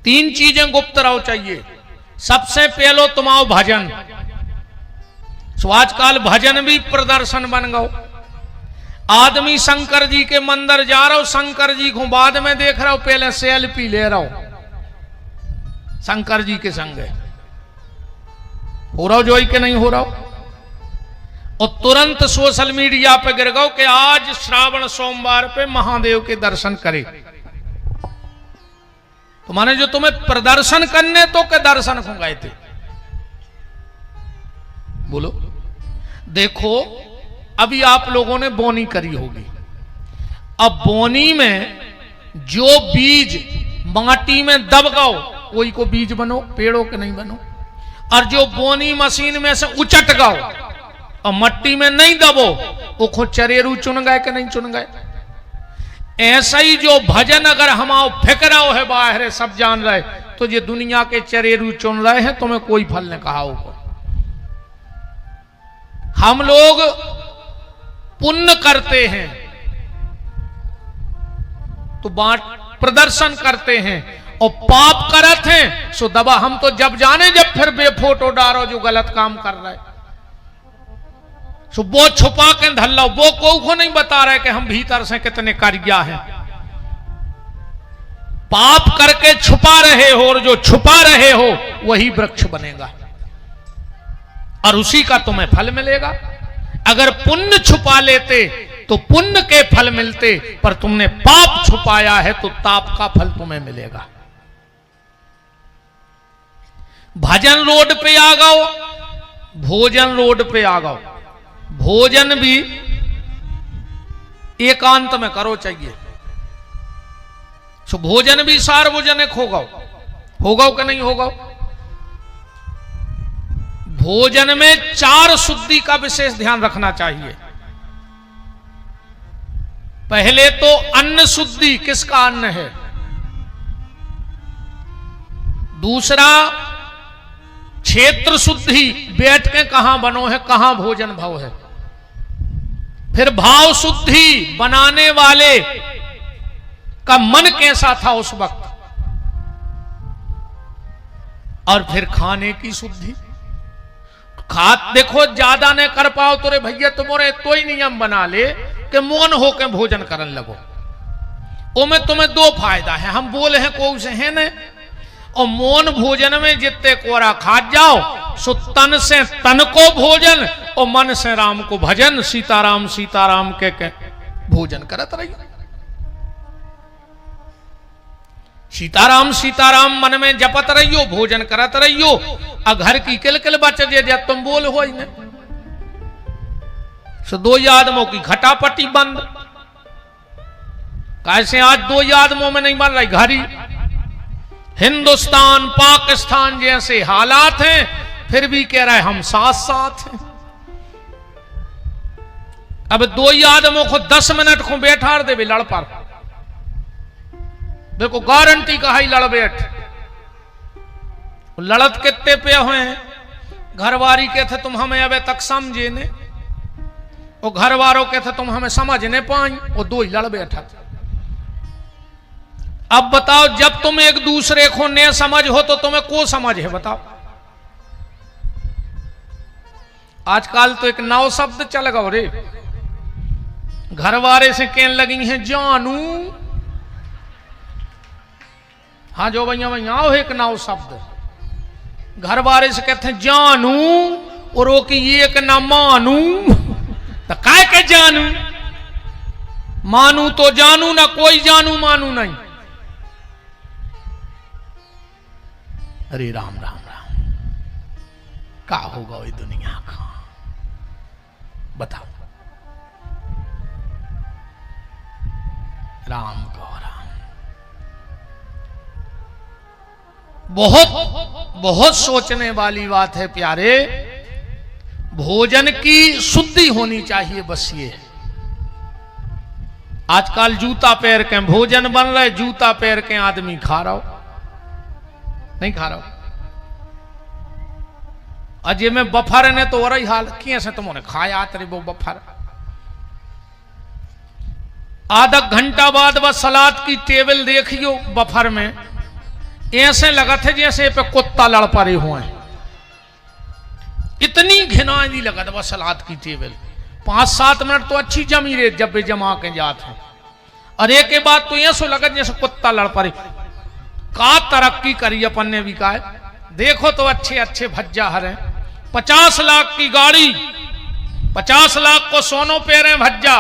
तीन चीजें गुप्त रहो चाहिए। सबसे पहलो तुम्हारो भजन। सो आजकल भजन भी प्रदर्शन बन गो। आदमी शंकर जी के मंदिर जा रहा हो, शंकर जी को बाद में देख रहा हो, पहले सेल्फी ले रहा हो शंकर जी के संग। हो रहा हो जो कि नहीं हो रहा हो, और तुरंत सोशल मीडिया पे गिर गो कि आज श्रावण सोमवार पे महादेव के दर्शन करे। तो माने जो तुम्हें प्रदर्शन करने तो के दर्शन को गए थे। बोलो, देखो अभी आप लोगों ने बोनी करी होगी। अब बोनी में जो बीज माटी में दब गओ वही को बीज बनो, पेड़ों के नहीं बनो। और जो बोनी मशीन में से उचट गओ और मट्टी में नहीं दबो, वो खुद चरेरू चुन गए कि नहीं चुन गए। ऐसा ही जो भजन अगर हमाओ फिक्राओ है बाहर सब जान रहे, तो ये दुनिया के चरेरू चुन रहे हैं, तुम्हें कोई फल ने कहा होगा। हम लोग पुण्य करते हैं तो बांट प्रदर्शन करते हैं, और पाप करते हैं सो दबा। हम तो जब जाने जब फिर बेफोटो डारो जो गलत काम कर रहा है, सो वो छुपा के धल्ला, वो को नहीं बता रहे कि हम भीतर से कितने कारिया हैं। पाप करके छुपा रहे हो, और जो छुपा रहे हो वही वृक्ष बनेगा और उसी का तुम्हें फल मिलेगा। अगर पुण्य छुपा लेते तो पुण्य के फल मिलते, पर तुमने पाप छुपाया है तो ताप का फल तुम्हें मिलेगा। भजन रोड पे आ गओ, भोजन रोड पे आ गओ। भोजन भी एकांत में करो चाहिए। सो भोजन भी सार्वजनिक होगा कि नहीं होगा। भोजन में 4 शुद्धि का विशेष ध्यान रखना चाहिए। पहले तो अन्न शुद्धि, किसका अन्न है। दूसरा क्षेत्र शुद्धि, बैठ के कहां बनो है, कहां भोजन भाव है। फिर भाव शुद्धि, बनाने वाले का मन कैसा था उस वक्त। और फिर खाने की शुद्धि। खात देखो ज्यादा ने कर पाओ तो रे भैया तुम्हारे तो ही नियम बना ले कि मौन होके भोजन करने लगो। ओ में तुम्हें 2 फायदा है। हम बोले हैं को से है ने, और मौन भोजन में जितने कोरा खा जाओ सो तन से तन को भोजन और मन से राम को भजन। सीताराम सीताराम के भोजन करत रहियो। सीताराम सीताराम मन में जपत रहियो, भोजन करत रहियो। और घर की किलकिल बच जे तुम बोल हो ही नहीं। सो 2 आदमों की घटापटी बंद। कैसे आज 2 आदमों में नहीं बन रही घड़ी। हिंदुस्तान पाकिस्तान जैसे हालात हैं, फिर भी कह रहे हम साथ साथ हैं। अब 2 आदमों को 10 मिनट को बैठा दे लड़ पर, देखो गारंटी कहा ही लड़ बैठ। लड़त कितने पे हुए हैं। घरवारी के थे तुम हमें अबे तक समझे ने, और घर वालों के थे तुम हमें समझ नहीं पाई, और 2 ही लड़ बैठा। अब बताओ जब तुम एक दूसरे को ने समझ हो तो तुम्हें को समझ है बताओ। आजकल तो एक नौ शब्द चल गओ रे। घरवारे से कहने लगी हैं जानू। हाँ जो भैया भैया आओ एक नौ शब्द। घरवारे से कहते हैं जानू, और वो की एक ना मानू। तो काय के जानू, मानू तो जानू ना, कोई जानू मानू नहीं। अरे राम राम राम, का होगा ये दुनिया का बताओ। राम को राम। बहुत बहुत सोचने वाली बात है प्यारे। भोजन की शुद्धि होनी चाहिए, बस ये। आजकल जूता पैर के भोजन बन रहे, जूता पैर के आदमी खा रहा हो नहीं खा रहा हो। अजय में बफर ने तो वही हाल किए से तुमने खाया तेरे वो बफर। आधा घंटा बाद बस सलाद की टेबल देखियो बफर में, ऐसे लगा थे जैसे पे कुत्ता लड़ पड़े हुए, इतनी घिनाई लगा था बस सलाद की टेबल। 5-7 मिनट तो अच्छी जमी रहे जब वे जमा के जाते हैं, और एक के बाद तो ऐसा लगा जैसे कुत्ता लड़ पड़े। का तरक्की करी अपन ने भी का है। देखो तो अच्छे अच्छे भज्जा हरे, 50 लाख की गाड़ी, 50 लाख को सोनो पे रहे भज्जा,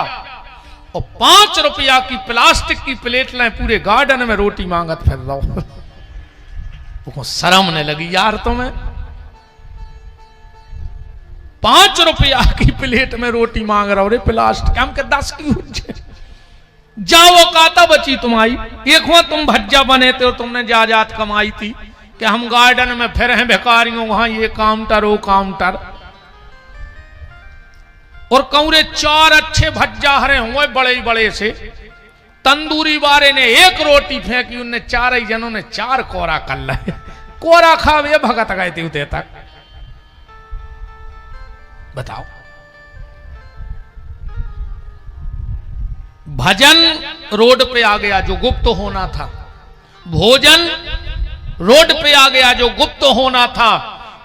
और 5 रुपया की प्लास्टिक की प्लेट लें, पूरे गार्डन में रोटी मांगत फिर रहो। वो शर्म ने लगी यार तुम्हें, 5 रुपया की प्लेट में रोटी मांग रहा हो रे प्लास्टिक, हम के 10 की हो जाओ काता बची तुम्हारी। एक हुआ तुम भज्जा बने थे और तुमने जायदाद कमाई थी कि हम गार्डन में फिर हैं भिखारियों, वहां ये काउंटर वो काउंटर, और कौरे 4 अच्छे भज्जा हरे हुए बड़े बड़े से। तंदूरी वाले ने 1 रोटी फेंकी, उनने 4 जनों ने 4 कोरा कर लाए। कोरा खावे भगत गए थे उते तक। बताओ, भजन रोड पे आ गया जो गुप्त होना था, भोजन रोड पे आ गया जो गुप्त होना था,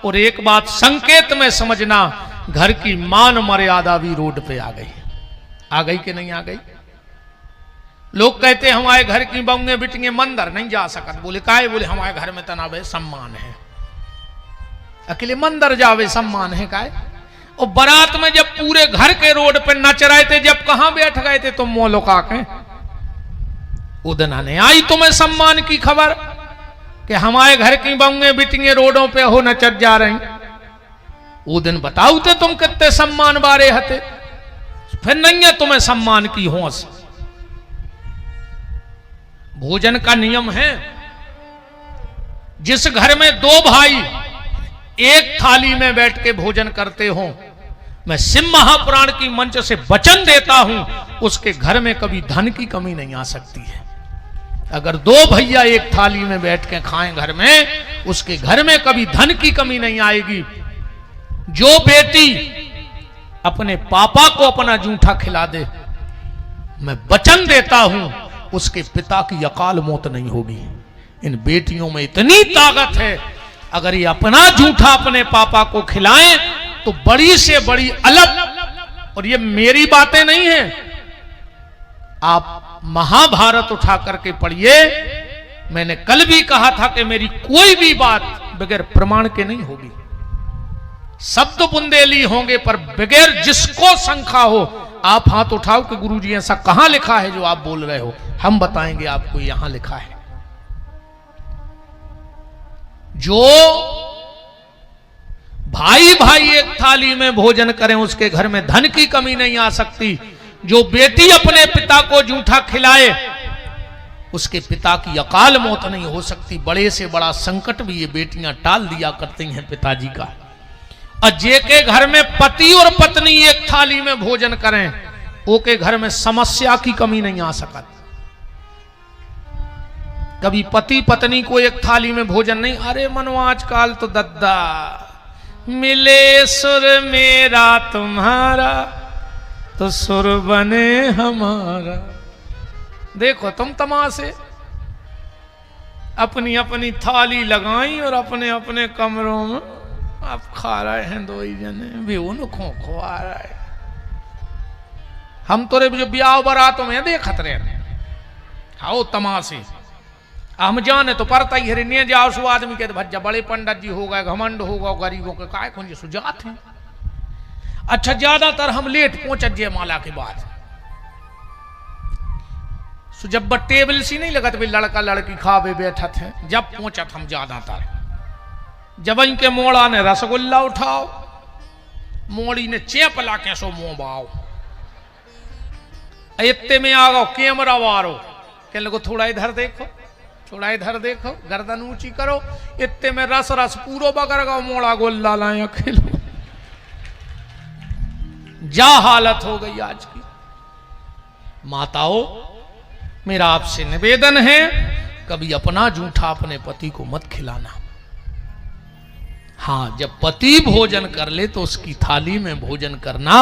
और एक बात संकेत में समझना, घर की मान मर्यादा भी रोड पे आ गई कि नहीं आ गई। लोग कहते हमारे घर की बंगे बिटिंगे मंदिर नहीं जा सकत, बोले काहे, बोले हमारे घर में तनावे सम्मान है, अकेले मंदिर जावे सम्मान है काहे। और बारात में जब पूरे घर के रोड पे नच रहे थे, जब कहां बैठ गए थे तुम मोलोका के, उदना ने आई तुम्हें सम्मान की खबर कि हमारे घर की बंगे बिटिंगे रोडों पे हो नचत जा रही। वो दिन बताओ थे तुम कितने सम्मान बारे हते, फिर नहीं है तुम्हें सम्मान की होश। भोजन का नियम है, जिस घर में 2 भाई एक थाली में बैठ के भोजन करते हो, मैं शिव महापुराण की मंच से वचन देता हूं, उसके घर में कभी धन की कमी नहीं आ सकती है। अगर 2 भैया एक थाली में बैठ के खाएं घर में, उसके घर में कभी धन की कमी नहीं आएगी। जो बेटी अपने पापा को अपना जूठा खिला दे, मैं वचन देता हूं, उसके पिता की अकाल मौत नहीं होगी। इन बेटियों में इतनी ताकत है, अगर ये अपना जूठा अपने पापा को खिलाएं तो बड़ी से बड़ी अलग। और ये मेरी बातें नहीं है, आप महाभारत उठा करके पढ़िए। मैंने कल भी कहा था कि मेरी कोई भी बात बगैर प्रमाण के नहीं होगी। शब्द बुंदेली होंगे पर बगैर जिसको शंका हो, आप हाथ उठाओ कि गुरुजी ऐसा कहां लिखा है जो आप बोल रहे हो, हम बताएंगे आपको यहां लिखा है। जो भाई भाई एक थाली में भोजन करें, उसके घर में धन की कमी नहीं आ सकती। जो बेटी अपने पिता को जूठा खिलाए, उसके पिता की अकाल मौत नहीं हो सकती। बड़े से बड़ा संकट भी ये बेटियां टाल दिया करती हैं पिताजी का। और जे के घर में पति और पत्नी एक थाली में भोजन करें, वो के घर में समस्या की कमी नहीं आ सकती। कभी पति पत्नी को एक थाली में भोजन नहीं, अरे मनो आजकल तो दद्दा मिले सुर मेरा तुम्हारा तो सुर बने हमारा। देखो तुम तमाशे, अपनी अपनी थाली लगाई और अपने अपने कमरों में आप खा रहे हैं 2 ही जने, भी उनको खुआ रहे। हम तो रे जो ब्याह बरातों में देखत रहे, हाओ तमाशे। हम जाने तो पड़ता ही है, नहीं जाओ सो आदमी के भज्जा बड़े पंडित जी हो गए, घमंड होगा गरीबों के काय कुंज सुजात हैं। अच्छा, ज्यादातर हम लेट पहुंचत जयमाला के बाद, सो जब टेबल सी नहीं लगत भी लड़का लड़की खावे बैठत है, जब पहुंचत हम ज्यादातर। जब इनके मोड़ा ने रसगुल्ला उठाओ, मोड़ी ने चेप ला के सो मुंह बाओ, इतने में आ गो कैमरा वारो के लगो थोड़ा इधर देखो, थोड़ा इधर देखो, गर्दन ऊंची करो, इतने में रस रस पूरो बगर गो मोड़ा गोल्ला लाया खेलो। जा हालत हो गई आज की। माताओं, मेरा आपसे निवेदन है, कभी अपना जूठा अपने पति को मत खिलाना। हां, जब पति भोजन कर ले तो उसकी थाली में भोजन करना।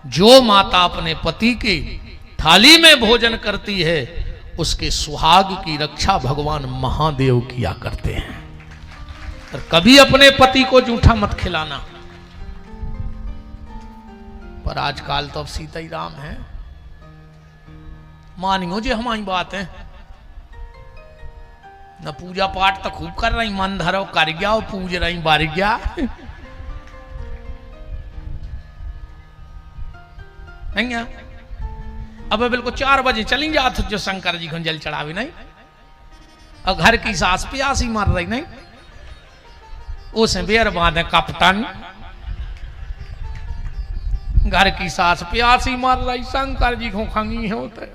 जो माता अपने पति की थाली में भोजन करती है, उसके सुहाग की रक्षा भगवान महादेव किया करते हैं। और कभी अपने पति को जूठा मत खिलाना। पर आजकल तो अब सीता ही राम है। मानियो जी हमारी बात है न, पूजा पाठ तो खूब कर रही, मन धरो कर गया और पूज रही बार गया। नहीं है? अब बिल्कुल 4 बजे चली जात जो शंकर जी को जल चढ़ावे नहीं, और घर की सास प्यासी मार रही नहीं, उसे बेर बांधे कपटन। घर की सास प्यासी मार रही, शंकर जी को खंगी होते।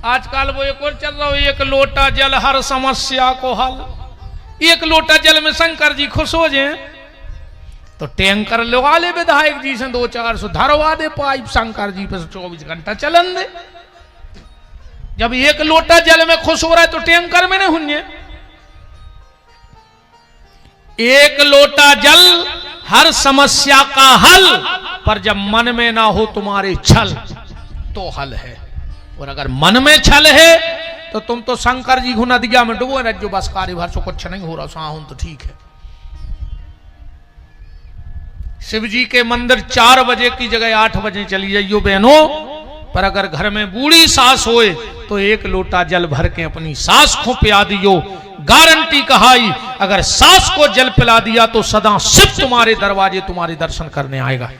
आजकल वो एक और चल रहा है, एक लोटा जल हर समस्या को हल। एक लोटा जल में शंकर जी खुश हो जाए तो टैंकर लगा ले विधायक जी से 200-400 धरवा दे पाइप शंकर जी पे 24 घंटा चलन दे। जब एक लोटा जल में खुश हो रहा है तो टैंकर में नहीं हुन्ने। एक लोटा जल हर समस्या का हल, पर जब मन में ना हो तुम्हारे छल तो हल है। और अगर मन में छल है तो तुम तो शंकर जी को नदिया में डुबो न, जो बस कार्यभार से कुछ नहीं हो रहा साहूं तो ठीक है। शिव जी के मंदिर 4 बजे की जगह 8 बजे चली जाइयो बहनों, पर अगर घर में बूढ़ी सास होए तो 1 लोटा जल भर के अपनी सास को पिला दियो। गारंटी कहाई, अगर सास को जल पिला दिया तो सदा शिव तुम्हारे दरवाजे तुम्हारे दर्शन करने आएगा।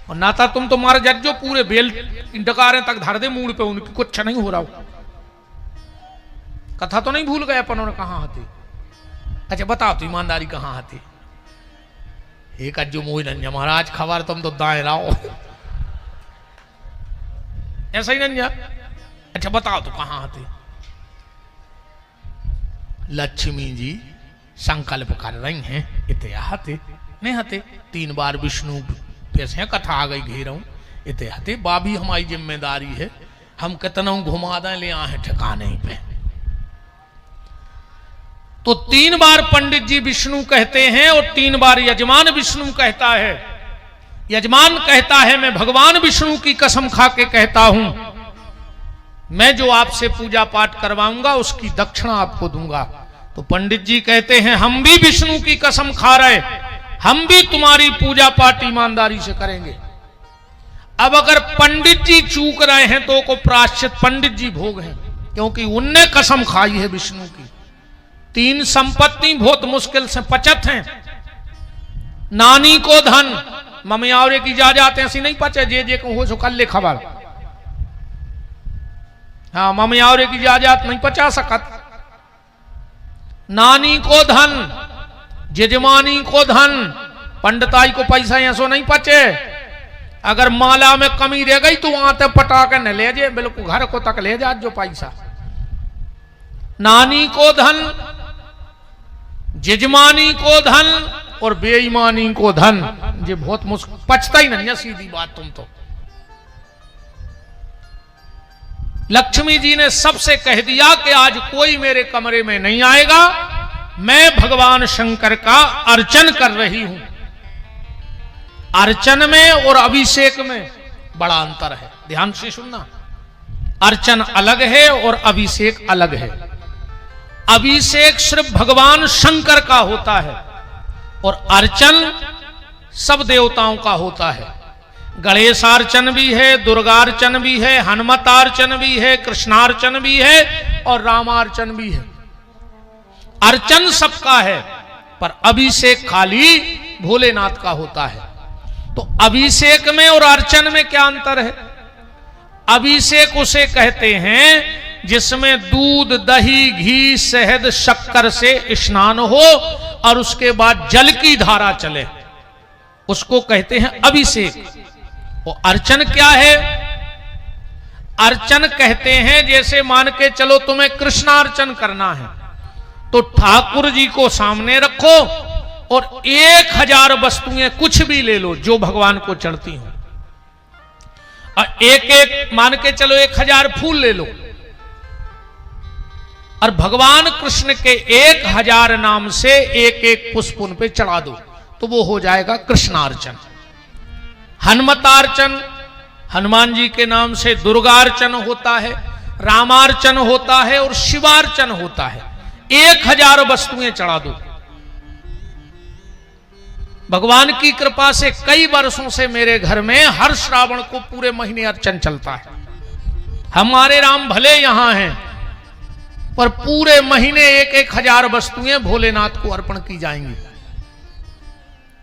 और नाता तुम तो मारे जज्जो पूरे बेल डकारे तक धर दे मूड पे, उनकी कुछ नहीं हो रहा। कथा तो नहीं भूल गए अपन और कहां आते? अच्छा बताओ तो ईमानदारी कहां आती? एक अज्जो मोह नंजा महाराज खबर तुम तो दाएं रहो, ऐसा ही नंजा। अच्छा बताओ तो कहां आते? लक्ष्मी जी संकल्प कर रही हैं, इतने आते नहीं आते। 3 बार विष्णु पैसे कथा आ गई घेरा हूं, इतने आते। बाबी हमारी जिम्मेदारी है, हम कितना घुमा दें ले आए ठिकाने पे। तो 3 बार पंडित जी विष्णु कहते हैं और 3 बार यजमान विष्णु कहता है। यजमान कहता है मैं भगवान विष्णु की कसम खा के कहता हूं, मैं जो आपसे पूजा पाठ करवाऊंगा उसकी दक्षिणा आपको दूंगा। तो पंडित जी कहते हैं हम भी विष्णु की कसम खा रहे, हम भी तुम्हारी पूजा पाठ ईमानदारी से करेंगे। अब अगर पंडित जी चूक रहे हैं तो को प्रायश्चित पंडित जी भोग हैं, क्योंकि उनने कसम खाई है विष्णु की। 3 संपत्ति बहुत मुश्किल से पचत हैं। नानी को धन, ममियावरे की जायदाद ऐसी नहीं पचे जे को हो सो कल ले खबर। हाँ ममियावरे की जायदाद नहीं पचा सकत। नानी को धन, जजमानी को धन, पंडिताई को पैसा ऐसो नहीं पचे। अगर माला में कमी रह गई तो वहां तक पटा के न ले जाए, बिल्कुल घर को तक ले जा जो पैसा। नानी को धन, जजमानी को धन और बेईमानी को धन, ये बहुत मुश्किल पचता ही नहीं, सीधी बात। तुम तो लक्ष्मी जी ने सबसे कह दिया कि आज कोई मेरे कमरे में नहीं आएगा, मैं भगवान शंकर का अर्चन कर रही हूं। अर्चन में और अभिषेक में बड़ा अंतर है, ध्यान से सुनना। अर्चन अलग है और अभिषेक अलग है। अभिषेक सिर्फ भगवान शंकर का होता है और अर्चन सब देवताओं का होता है। गणेशार्चन भी है, दुर्गार्चन भी है, हनुमतार्चन भी है, कृष्णार्चन भी है और रामार्चन भी है। अर्चन सबका है, पर अभिषेक खाली भोलेनाथ का होता है। तो अभिषेक में और अर्चन में क्या अंतर है? अभिषेक उसे कहते हैं जिसमें दूध, दही, घी, शहद, शक्कर से स्नान हो और उसके बाद जल की धारा चले, उसको कहते हैं अभिषेक। और अर्चन क्या है? अर्चन कहते हैं जैसे मान के चलो तुम्हें कृष्णार्चन करना है तो ठाकुर जी को सामने रखो और 1000 वस्तुएं कुछ भी ले लो जो भगवान को चढ़ती हो, और एक मान के चलो 1000 फूल ले लो और भगवान कृष्ण के 1000 नाम से एक पुष्प उन पे चढ़ा दो, तो वो हो जाएगा कृष्णार्चन। हनुमतार्चन हनुमान जी के नाम से दुर्गार्चन होता है, रामार्चन होता है और शिवार्चन होता है। 1000 वस्तुएं चढ़ा दो। भगवान की कृपा से कई वर्षों से मेरे घर में हर श्रावण को पूरे महीने अर्चन चलता है। हमारे राम भले यहां हैं, पर पूरे महीने 1000 वस्तुएं भोलेनाथ को अर्पण की जाएंगी।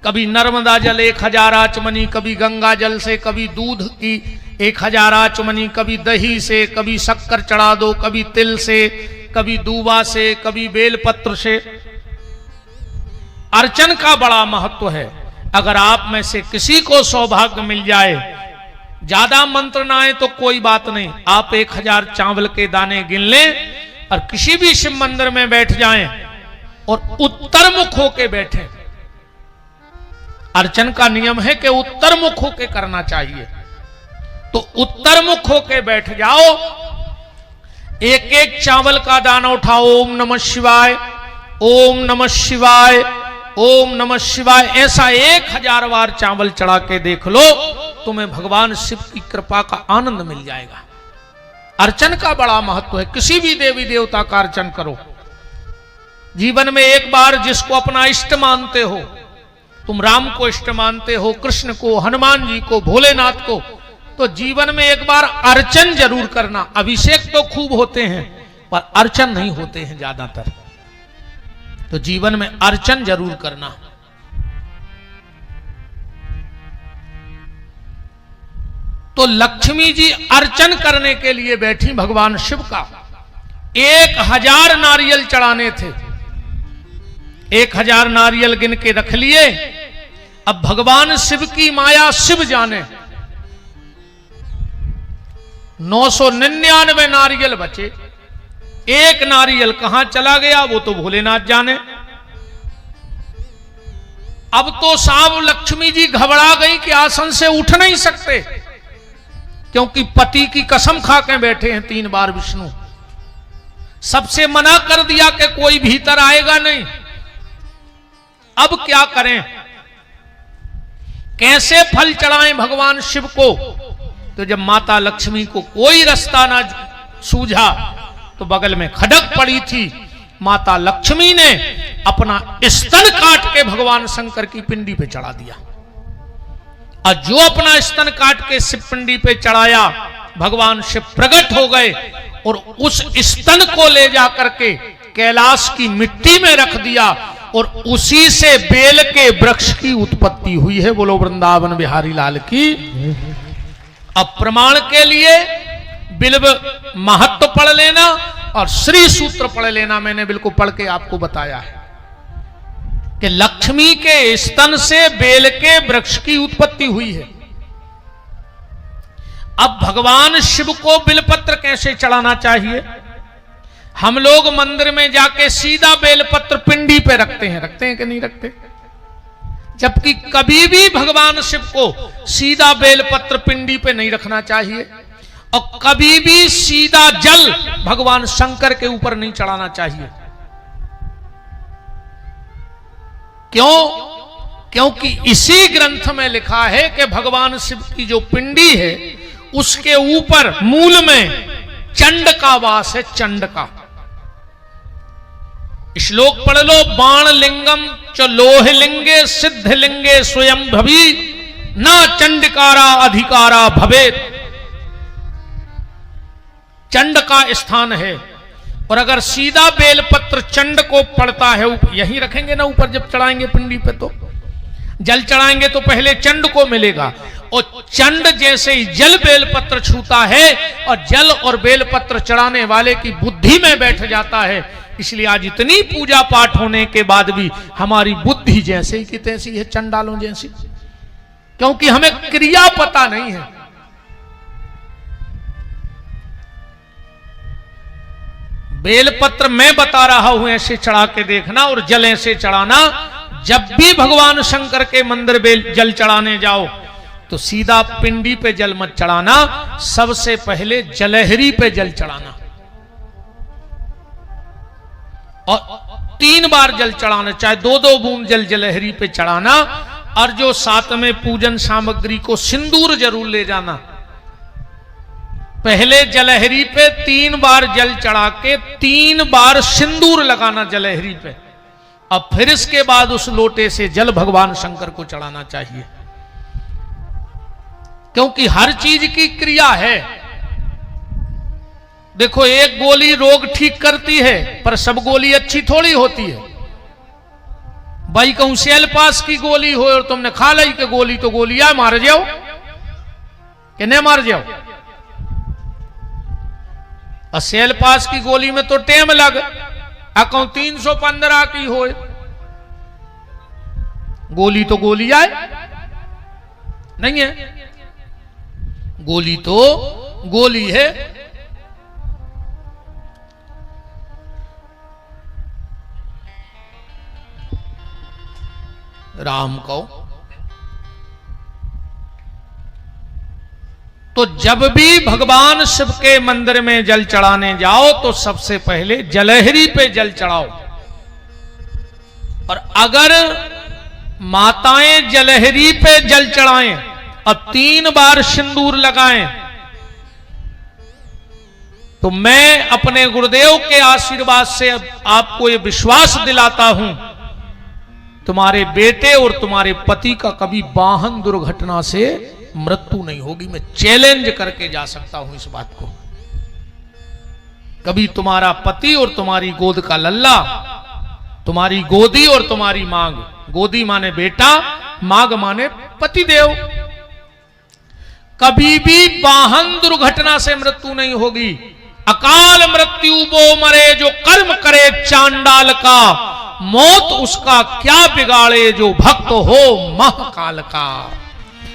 कभी नर्मदा जल 1000 आचमनी, कभी गंगा जल से, कभी दूध की 1000 आचमनी, कभी दही से, कभी शक्कर चढ़ा दो, कभी तिल से, कभी दूबा से, कभी बेलपत्र से। अर्चन का बड़ा महत्व है। अगर आप में से किसी को सौभाग्य मिल जाए, ज्यादा मंत्र ना आए तो कोई बात नहीं, आप 1000 चावल के दाने गिन लें और किसी भी शिव मंदिर में बैठ जाएं और उत्तर मुख होके बैठें। अर्चन का नियम है कि उत्तर मुख होके करना चाहिए। तो उत्तर मुख होके बैठ जाओ, एक एक चावल का दाना उठाओ, ओम नमः शिवाय, ओम नमः शिवाय, ओम नमः शिवाय, ऐसा 1000 बार चावल चढ़ा के देख लो, तुम्हें भगवान शिव की कृपा का आनंद मिल जाएगा। अर्चन का बड़ा महत्व है। किसी भी देवी देवता का अर्चन करो। जीवन में एक बार जिसको अपना इष्ट मानते हो, तुम राम को इष्ट मानते हो, कृष्ण को, हनुमान जी को, भोलेनाथ को, तो जीवन में एक बार अर्चन जरूर करना। अभिषेक तो खूब होते हैं पर अर्चन नहीं होते हैं ज्यादातर, तो जीवन में अर्चन जरूर करना। तो लक्ष्मी जी अर्चन करने के लिए बैठी भगवान शिव का। 1000 नारियल चढ़ाने थे। 1000 नारियल गिन के रख लिए। अब भगवान शिव की माया शिव जाने। 999 नारियल बचे, एक नारियल कहां चला गया वो तो भोलेनाथ जाने। अब तो साहब लक्ष्मी जी घबरा गई कि आसन से उठ नहीं सकते, क्योंकि पति की कसम खा के बैठे हैं 3 बार विष्णु। सबसे मना कर दिया कि कोई भीतर आएगा नहीं। अब क्या करें, कैसे फल चढ़ाएं भगवान शिव को? तो जब माता लक्ष्मी को कोई रास्ता ना सूझा तो बगल में खडक पड़ी थी। माता लक्ष्मी ने अपना स्तन काट के भगवान शंकर की पिंडी पे चढ़ा दिया। और जो अपना स्तन काट के शिव पिंडी पे चढ़ाया, भगवान शिव प्रकट हो गए और उस स्तन को ले जाकर के कैलाश की मिट्टी में रख दिया और उसी से बेल के वृक्ष की उत्पत्ति हुई है। बोलो वृंदावन बिहारी लाल की। अब प्रमाण के लिए बिल्व महत्व पढ़ लेना और श्री सूत्र पढ़ लेना। मैंने बिल्कुल पढ़ के आपको बताया है कि लक्ष्मी के स्तन से बेल के वृक्ष की उत्पत्ति हुई है। अब भगवान शिव को बिलपत्र कैसे चढ़ाना चाहिए? हम लोग मंदिर में जाके सीधा बेलपत्र पिंडी पे रखते हैं कि नहीं रखते? जबकि कभी भी भगवान शिव को सीधा बेलपत्र पिंडी पे नहीं रखना चाहिए और कभी भी सीधा जल भगवान शंकर के ऊपर नहीं चढ़ाना चाहिए। क्यों? क्योंकि इसी ग्रंथ में लिखा है कि भगवान शिव की जो पिंडी है उसके ऊपर मूल में चंड का वास है। चंड का श्लोक पढ़ लो। बाण लिंगम च लोह लिंगे सिद्ध लिंगे स्वयं भवी न चंडकारा अधिकारा भवेत। चंड का स्थान है और अगर सीधा बेलपत्र चंड को पड़ता है, यहीं रखेंगे ना ऊपर, जब चढ़ाएंगे पिंडी पे तो जल चढ़ाएंगे तो पहले चंड को मिलेगा और चंड जैसे ही जल बेलपत्र छूता है और जल और बेलपत्र चढ़ाने वाले की बुद्धि में बैठ जाता है। इसलिए आज इतनी पूजा पाठ होने के बाद भी हमारी बुद्धि जैसे ही की तैसी है, चंडालों जैसी, क्योंकि हमें क्रिया पता नहीं है। बेलपत्र मैं बता रहा हूं ऐसे चढ़ा के देखना और जल ऐसे चढ़ाना। जब भी भगवान शंकर के मंदिर जल चढ़ाने जाओ तो सीधा पिंडी पे जल मत चढ़ाना, सबसे पहले जलहरी पे जल चढ़ाना और 3 बार जल चढ़ाना, चाहे 2-2 बूंद जल जलहरी पे चढ़ाना। और जो साथ में पूजन सामग्री को सिंदूर जरूर ले जाना, पहले जलहरी पे 3 बार जल चढ़ा के 3 बार सिंदूर लगाना जलहरी पे। अब फिर इसके बाद उस लोटे से जल भगवान शंकर को चढ़ाना चाहिए, क्योंकि हर चीज की क्रिया है। देखो, एक गोली रोग ठीक करती है, पर सब गोली अच्छी थोड़ी होती है। भाई कहूं सेल पास की गोली हो और तुमने खा ली के गोली, तो गोली आए मार जाओ कि नहीं मार जाओ। और सेल पास की गोली में तो टेम लग, अकाउ 315 की हो, गोली तो गोली आए नहीं है, गोली तो गोली है। राम को तो जब भी भगवान शिव के मंदिर में जल चढ़ाने जाओ तो सबसे पहले जलहरी पे जल चढ़ाओ। और अगर माताएं जलहरी पे जल चढ़ाएं और 3 बार सिंदूर लगाएं, तो मैं अपने गुरुदेव के आशीर्वाद से आपको यह विश्वास दिलाता हूं, तुम्हारे बेटे और तुम्हारे पति का कभी वाहन दुर्घटना से मृत्यु नहीं होगी। मैं चैलेंज करके जा सकता हूं इस बात को। कभी तुम्हारा पति और तुम्हारी गोद का लल्ला, तुम्हारी गोदी और तुम्हारी मांग, गोदी माने बेटा, मांग माने पतिदेव, कभी भी वाहन दुर्घटना से मृत्यु नहीं होगी। अकाल मृत्यु वो मरे जो कर्म करे चांडाल का, मौत उसका क्या बिगाड़े जो भक्त हो महाकाल का।